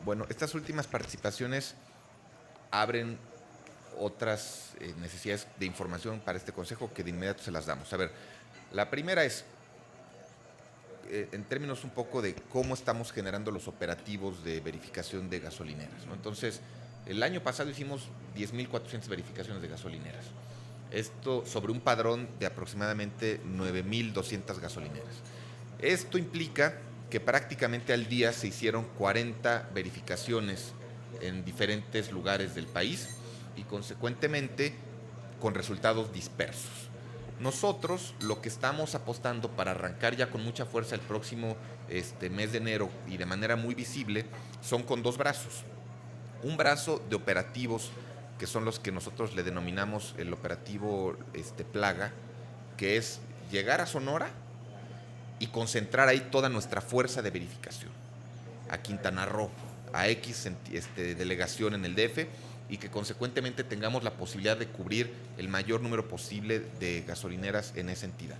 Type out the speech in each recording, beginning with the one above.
Bueno, estas últimas participaciones abren otras necesidades de información para este consejo que de inmediato se las damos. A ver, la primera es, en términos un poco de cómo estamos generando los operativos de verificación de gasolineras, ¿no? Entonces, el año pasado hicimos 10.400 verificaciones de gasolineras. Esto sobre un padrón de aproximadamente 9.200 gasolineras. Esto implica que prácticamente al día se hicieron 40 verificaciones en diferentes lugares del país y consecuentemente con resultados dispersos. Nosotros lo que estamos apostando para arrancar ya con mucha fuerza el próximo mes de enero y de manera muy visible son con dos brazos. Un brazo de operativos que son los que nosotros le denominamos el operativo Plaga, que es llegar a Sonora y concentrar ahí toda nuestra fuerza de verificación. A Quintana Roo, a X delegación en el DF, y que consecuentemente tengamos la posibilidad de cubrir el mayor número posible de gasolineras en esa entidad.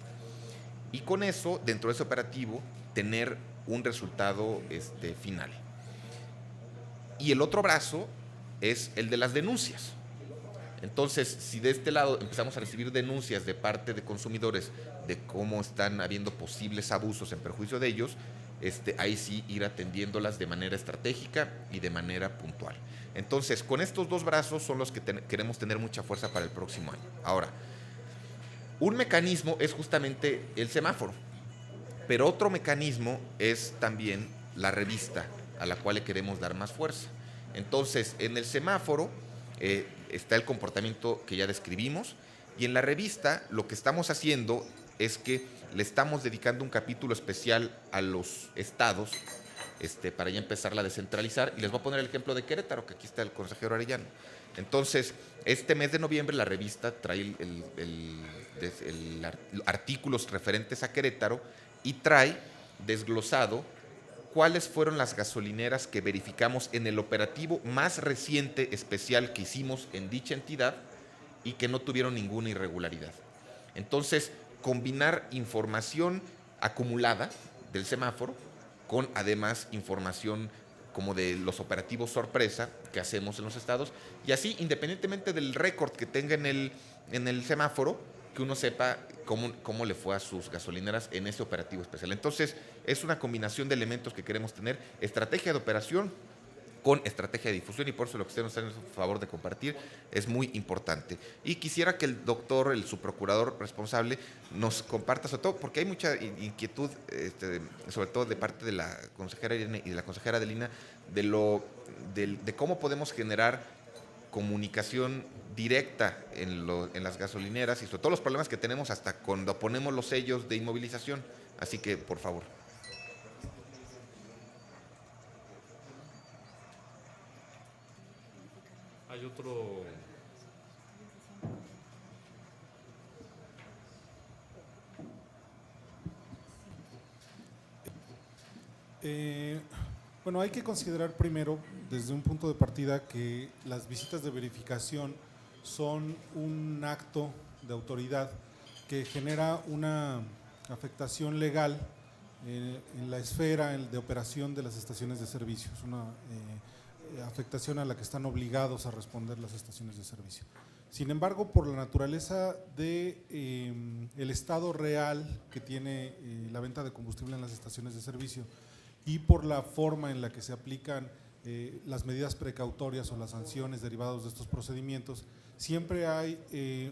Y con eso, dentro de ese operativo, tener un resultado final. Y el otro brazo es el de las denuncias. Entonces, si de este lado empezamos a recibir denuncias de parte de consumidores de cómo están habiendo posibles abusos en perjuicio de ellos, ahí sí ir atendiéndolas de manera estratégica y de manera puntual. Entonces, con estos dos brazos son los que queremos tener mucha fuerza para el próximo año. Ahora, un mecanismo es justamente el semáforo, pero otro mecanismo es también la revista a la cual le queremos dar más fuerza. Entonces, en el semáforo está el comportamiento que ya describimos, y en la revista lo que estamos haciendo es que le estamos dedicando un capítulo especial a los estados para ya empezarla a descentralizar, y les voy a poner el ejemplo de Querétaro, que aquí está el consejero Arellano. Entonces, este mes de noviembre la revista trae artículos referentes a Querétaro y trae desglosado cuáles fueron las gasolineras que verificamos en el operativo más reciente especial que hicimos en dicha entidad y que no tuvieron ninguna irregularidad. Entonces, combinar información acumulada del semáforo con además información como de los operativos sorpresa que hacemos en los estados, y así, independientemente del récord que tenga en el semáforo, que uno sepa cómo le fue a sus gasolineras en ese operativo especial. Entonces, es una combinación de elementos que queremos tener: estrategia de operación con estrategia de difusión, y por eso lo que usted nos está en favor de compartir es muy importante. Y quisiera que el doctor, el subprocurador responsable, nos comparta, sobre todo porque hay mucha inquietud, sobre todo de parte de la consejera Irene y de la consejera Adelina, de cómo podemos generar comunicación directa en las gasolineras, y sobre todo los problemas que tenemos hasta cuando ponemos los sellos de inmovilización. Así que, por favor. Hay otro. Bueno, hay que considerar primero, desde un punto de partida, que las visitas de verificación son un acto de autoridad que genera una afectación legal en la esfera de operación de las estaciones de servicio. Es una afectación a la que están obligados a responder las estaciones de servicio. Sin embargo, por la naturaleza de el estado real que tiene la venta de combustible en las estaciones de servicio, y por la forma en la que se aplican las medidas precautorias o las sanciones derivadas de estos procedimientos, siempre hay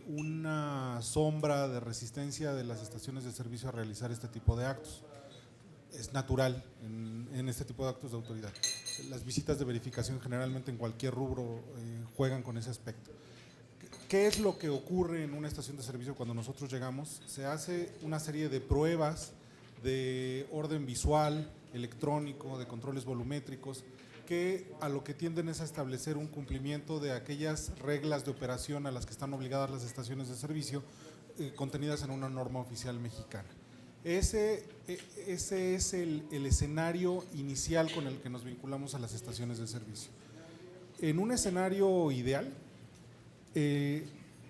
una sombra de resistencia de las estaciones de servicio a realizar este tipo de actos. Es natural en este tipo de actos de autoridad. Las visitas de verificación generalmente en cualquier rubro juegan con ese aspecto. ¿Qué es lo que ocurre en una estación de servicio cuando nosotros llegamos? Se hace una serie de pruebas de orden visual, electrónico, de controles volumétricos, que a lo que tienden es a establecer un cumplimiento de aquellas reglas de operación a las que están obligadas las estaciones de servicio contenidas en una norma oficial mexicana. Ese es el escenario inicial con el que nos vinculamos a las estaciones de servicio. En un escenario ideal,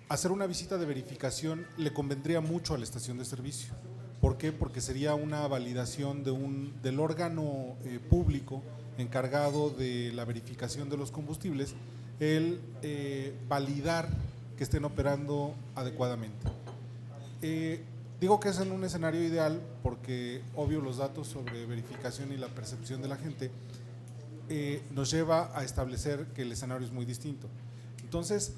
hacer una visita de verificación le convendría mucho a la estación de servicio. ¿Por qué? Porque sería una validación del órgano público encargado de la verificación de los combustibles el validar que estén operando adecuadamente. Digo que es en un escenario ideal porque obvio los datos sobre verificación y la percepción de la gente nos lleva a establecer que el escenario es muy distinto. Entonces,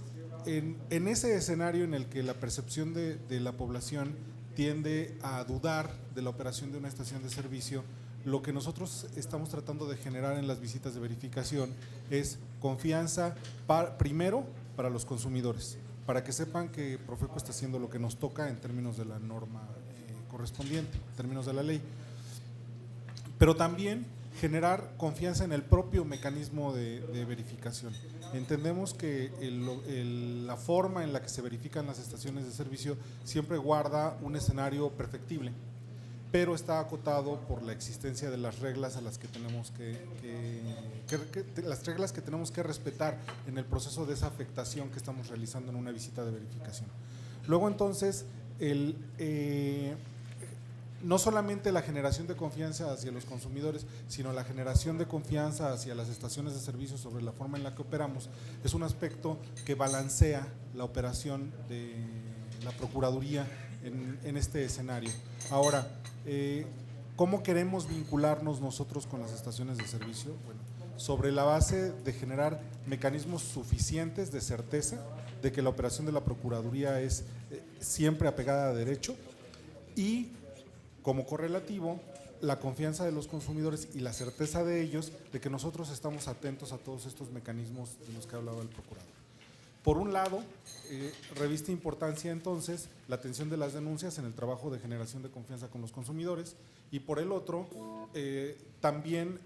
en ese escenario en el que la percepción de la población tiende a dudar de la operación de una estación de servicio, lo que nosotros estamos tratando de generar en las visitas de verificación es confianza primero para los consumidores, para que sepan que Profeco está haciendo lo que nos toca en términos de la norma correspondiente, en términos de la ley, pero también generar confianza en el propio mecanismo de verificación. Entendemos que la forma en la que se verifican las estaciones de servicio siempre guarda un escenario perfectible, pero está acotado por la existencia de las reglas a las que tenemos las reglas que tenemos que respetar en el proceso de esa afectación que estamos realizando en una visita de verificación. Luego entonces, no solamente la generación de confianza hacia los consumidores, sino la generación de confianza hacia las estaciones de servicio sobre la forma en la que operamos, es un aspecto que balancea la operación de la Procuraduría en este escenario. Ahora, ¿cómo queremos vincularnos nosotros con las estaciones de servicio? Bueno, sobre la base de generar mecanismos suficientes de certeza de que la operación de la Procuraduría es siempre apegada a derecho y, como correlativo, la confianza de los consumidores y la certeza de ellos de que nosotros estamos atentos a todos estos mecanismos de los que ha hablado el procurador. Por un lado, reviste importancia entonces la atención de las denuncias en el trabajo de generación de confianza con los consumidores, y por el otro, también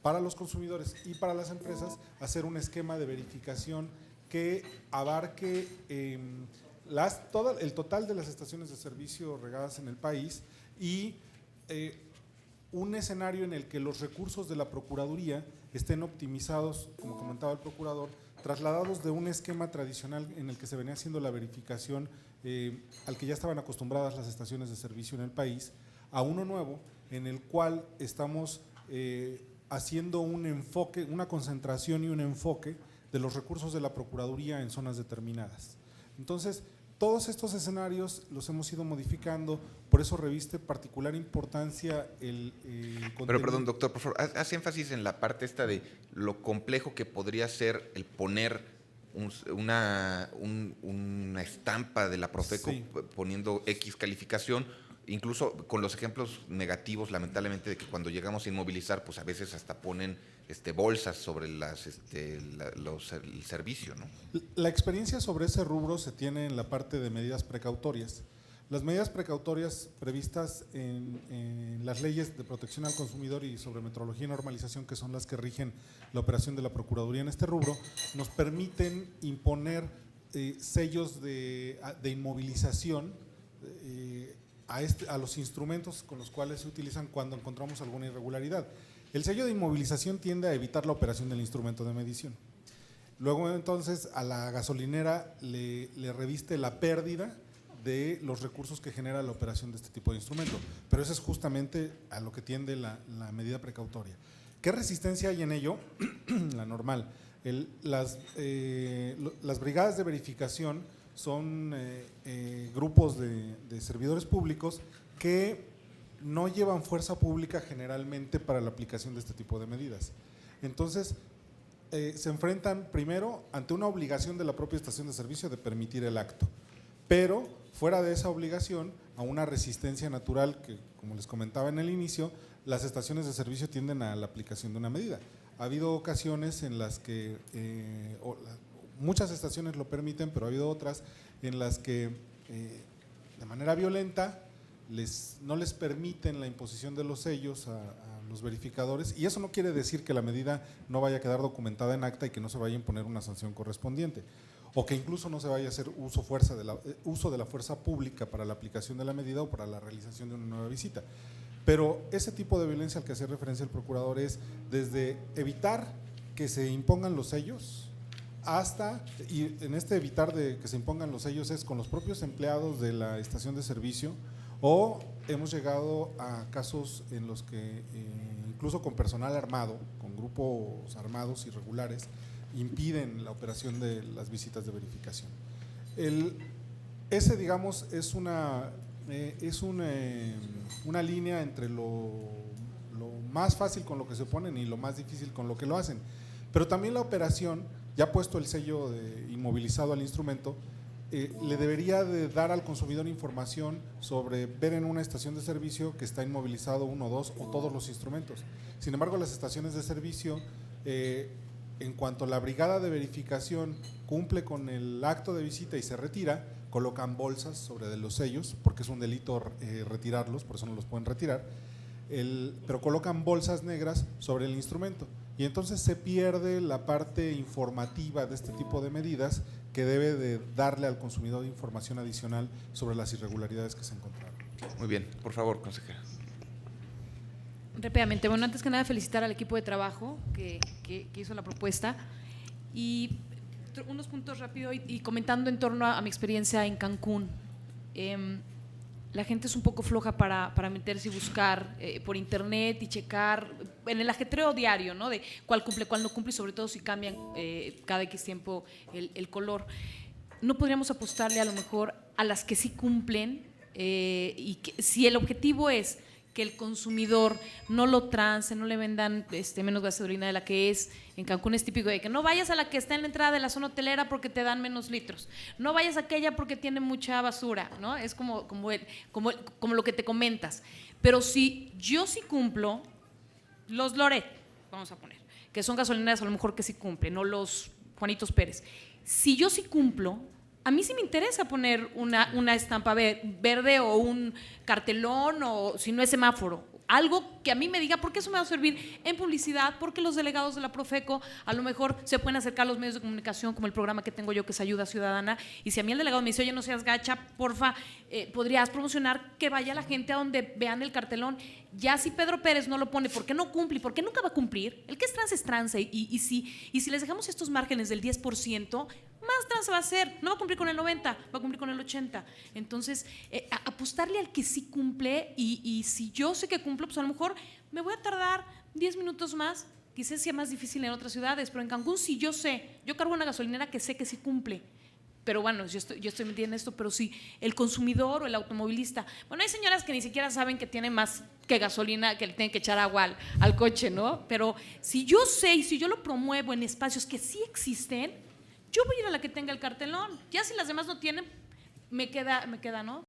para los consumidores y para las empresas hacer un esquema de verificación que abarque el total de las estaciones de servicio regadas en el país y un escenario en el que los recursos de la Procuraduría estén optimizados, como comentaba el procurador, trasladados de un esquema tradicional en el que se venía haciendo la verificación al que ya estaban acostumbradas las estaciones de servicio en el país, a uno nuevo en el cual estamos haciendo un enfoque, una concentración y un enfoque de los recursos de la Procuraduría en zonas determinadas. Entonces, todos estos escenarios los hemos ido modificando, por eso reviste particular importancia el contenido. Pero perdón, doctor, por favor, haz énfasis en la parte esta de lo complejo que podría ser el poner una estampa de la Profeco, sí, poniendo X calificación, incluso con los ejemplos negativos, lamentablemente, de que cuando llegamos a inmovilizar, pues a veces hasta ponen bolsas sobre el servicio, ¿no? La experiencia sobre ese rubro se tiene en la parte de medidas precautorias. Las medidas precautorias previstas en las leyes de protección al consumidor y sobre metrología y normalización, que son las que rigen la operación de la Procuraduría en este rubro, nos permiten imponer sellos de inmovilización a los instrumentos con los cuales se utilizan cuando encontramos alguna irregularidad. El sello de inmovilización tiende a evitar la operación del instrumento de medición. Luego entonces a la gasolinera le reviste la pérdida de los recursos que genera la operación de este tipo de instrumento, pero eso es justamente a lo que tiende la medida precautoria. ¿Qué resistencia hay en ello? La normal. Las brigadas de verificación son grupos de servidores públicos que no llevan fuerza pública generalmente para la aplicación de este tipo de medidas. Entonces, se enfrentan primero ante una obligación de la propia estación de servicio de permitir el acto, pero fuera de esa obligación a una resistencia natural que, como les comentaba en el inicio, las estaciones de servicio tienden a la aplicación de una medida. Ha habido ocasiones en las que muchas estaciones lo permiten, pero ha habido otras en las que de manera violenta no les permiten la imposición de los sellos a los verificadores, y eso no quiere decir que la medida no vaya a quedar documentada en acta y que no se vaya a imponer una sanción correspondiente, o que incluso no se vaya a hacer uso de la fuerza pública para la aplicación de la medida o para la realización de una nueva visita. Pero ese tipo de violencia al que hace referencia el procurador es desde evitar que se impongan los sellos hasta, y en este evitar de que se impongan los sellos es con los propios empleados de la estación de servicio, o hemos llegado a casos en los que incluso con personal armado, con grupos armados irregulares, impiden la operación de las visitas de verificación. Ese, digamos, es una línea entre lo más fácil con lo que se oponen y lo más difícil con lo que lo hacen. Pero también la operación, ya puesto el sello de inmovilizado al instrumento, le debería de dar al consumidor información sobre ver en una estación de servicio que está inmovilizado uno, dos o todos los instrumentos. Sin embargo, las estaciones de servicio, en cuanto la brigada de verificación cumple con el acto de visita y se retira, colocan bolsas sobre los sellos, porque es un delito retirarlos, por eso no los pueden retirar, pero colocan bolsas negras sobre el instrumento. Y entonces se pierde la parte informativa de este tipo de medidas que debe de darle al consumidor información adicional sobre las irregularidades que se encontraron. Muy bien, por favor, consejera. Rápidamente, bueno, antes que nada felicitar al equipo de trabajo que hizo la propuesta y unos puntos rápido y comentando en torno a mi experiencia en Cancún. La gente es un poco floja para meterse y buscar por internet y checar en el ajetreo diario, ¿no? De cuál cumple, cuál no cumple y sobre todo si cambian cada X tiempo el color. No podríamos apostarle a lo mejor a las que sí cumplen y que, si el objetivo es que el consumidor no lo trance, no le vendan menos gasolina de la que es. En Cancún es típico de que no vayas a la que está en la entrada de la zona hotelera porque te dan menos litros, no vayas a aquella porque tiene mucha basura, ¿no? Es como lo que te comentas. Pero si yo sí cumplo, los Loret, vamos a poner, que son gasolineras a lo mejor que sí cumplen, no los Juanitos Pérez. Si yo sí cumplo, a mí sí me interesa poner una estampa verde o un cartelón o si no es semáforo, algo que a mí me diga, porque eso me va a servir en publicidad, porque los delegados de la Profeco a lo mejor se pueden acercar a los medios de comunicación como el programa que tengo yo que es Ayuda Ciudadana, y si a mí el delegado me dice, oye, no seas gacha, porfa, podrías promocionar que vaya la gente a donde vean el cartelón. Ya si Pedro Pérez no lo pone, ¿por qué no cumple? ¿Por qué nunca va a cumplir? El que es trance y si les dejamos estos márgenes del 10%, más trance va a ser, no va a cumplir con el 90%, va a cumplir con el 80%. Entonces, apostarle al que sí cumple y si yo sé que cumplo, pues a lo mejor me voy a tardar 10 minutos más, quizás sea más difícil en otras ciudades, pero en Cancún sí yo sé, yo cargo una gasolinera que sé que sí cumple. Pero bueno, yo estoy metida en esto, pero sí, el consumidor o el automovilista. Bueno, hay señoras que ni siquiera saben que tiene más que gasolina, que le tienen que echar agua al coche, ¿no? Pero si yo sé y si yo lo promuevo en espacios que sí existen, yo voy a ir a la que tenga el cartelón. Ya si las demás no tienen, me queda, ¿no?